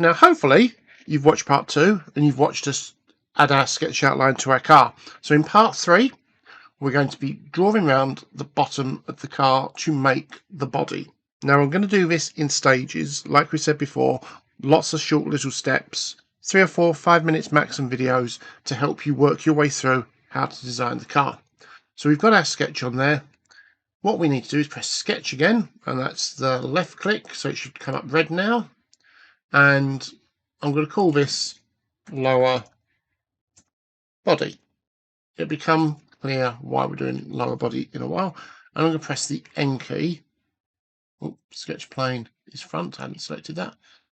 Now, hopefully, you've watched part 2 and you've watched us add our sketch outline to our car. So in part 3, we're going to be drawing around the bottom of the car to make the body. Now, I'm going to do this in stages. Like we said before, lots of short little steps, 3 or 4 5-minute maximum videos to help you work your way through how to design the car. So we've got our sketch on there. What we need to do is press sketch again, and that's the left click, so it should come up red now. And I'm going to call this lower body. It'll become clear why we're doing lower body in a while. And I'm going to press the N key. Oops, sketch plane is front, I haven't selected that.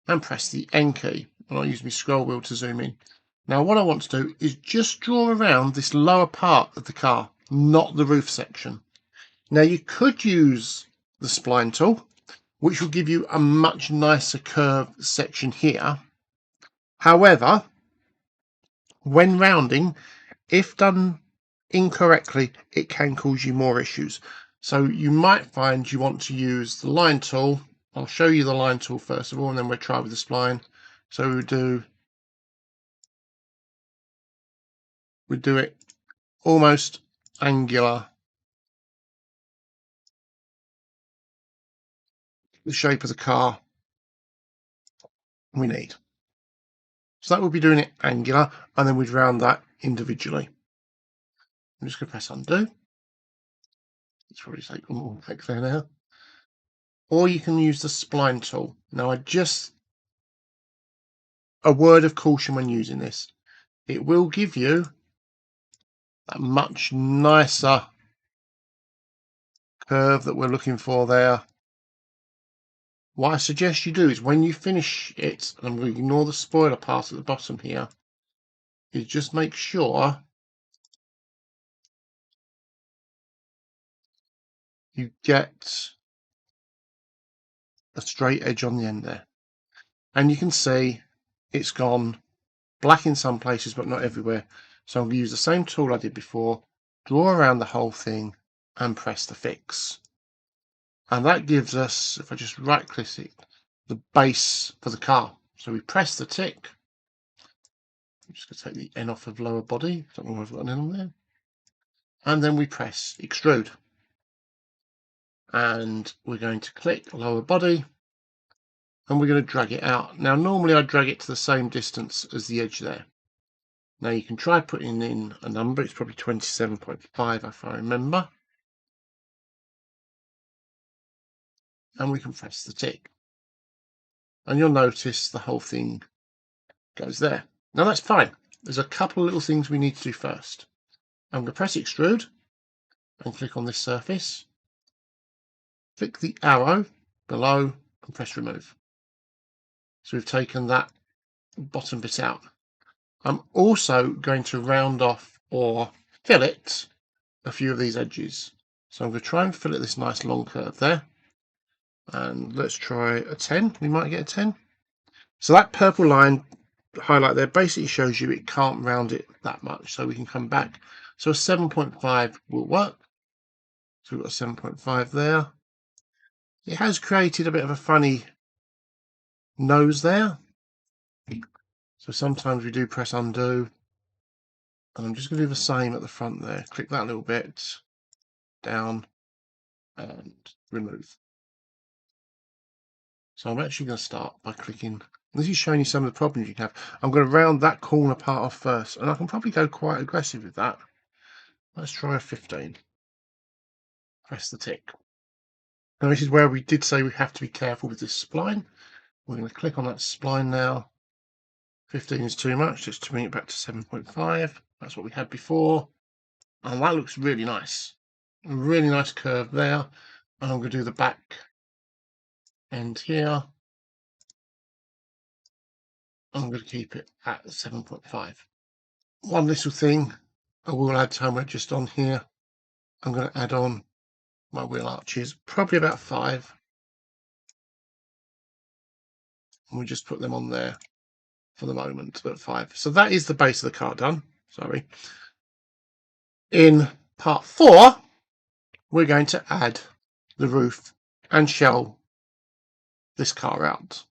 And press the N key. And I'll use my scroll wheel to zoom in. Now what I want to do is just draw around this lower part of the car, not the roof section. Now you could use the spline tool, which will give you a much nicer curved section here. However, when rounding, if done incorrectly, it can cause you more issues. So you might find you want to use the line tool. I'll show you the line tool first of all, and then we'll try with the spline. So we do it almost angular, the shape of the car we need. So that would be doing it angular, and then we'd round that individually. I'm just going to press undo. It's probably taken more effect there now. Or you can use the spline tool. Now, a word of caution when using this. It will give you a much nicer curve that we're looking for there. What I suggest you do is when you finish it, and I'm going to ignore the spoiler part at the bottom here, is just make sure you get a straight edge on the end there. And you can see it's gone black in some places, but not everywhere. So I'm going to use the same tool I did before, draw around the whole thing, and press the fix. And that gives us, if I just right click it, the base for the car. So we press the tick. I'm just going to take the N off of lower body. Don't know if I've got an N on there. And then we press extrude. And we're going to click lower body. And we're going to drag it out. Now, normally I drag it to the same distance as the edge there. Now, you can try putting in a number. It's probably 27.5 if I remember. And we can press the tick. And you'll notice the whole thing goes there. Now, that's fine. There's a couple of little things we need to do first. I'm going to press extrude and click on this surface. Click the arrow below and press remove. So we've taken that bottom bit out. I'm also going to round off or fillet a few of these edges. So I'm going to try and fillet this nice long curve there. And let's try a 10. We might get a 10. So that purple line highlight there basically shows you it can't round it that much. So we can come back. So a 7.5 will work. So we've got a 7.5 there. It has created a bit of a funny nose there. So sometimes we do press undo. And I'm just going to do the same at the front there. Click that little bit down and remove. So I'm actually going to start by clicking. This is showing you some of the problems you can have. I'm going to round that corner part off first. And I can probably go quite aggressive with that. Let's try a 15. Press the tick. Now this is where we did say we have to be careful with this spline. We're going to click on that spline now. 15 is too much. Just to bring it back to 7.5. That's what we had before. And that looks really nice. A really nice curve there. And I'm going to do the back end here. I'm going to keep it at 7.5. One little thing I will add somewhere just on here. I'm going to add on my wheel arches, probably about 5. And we just put them on there for the moment at 5. So that is the base of the car done. Sorry. In part 4, we're going to add the roof and shell this car out.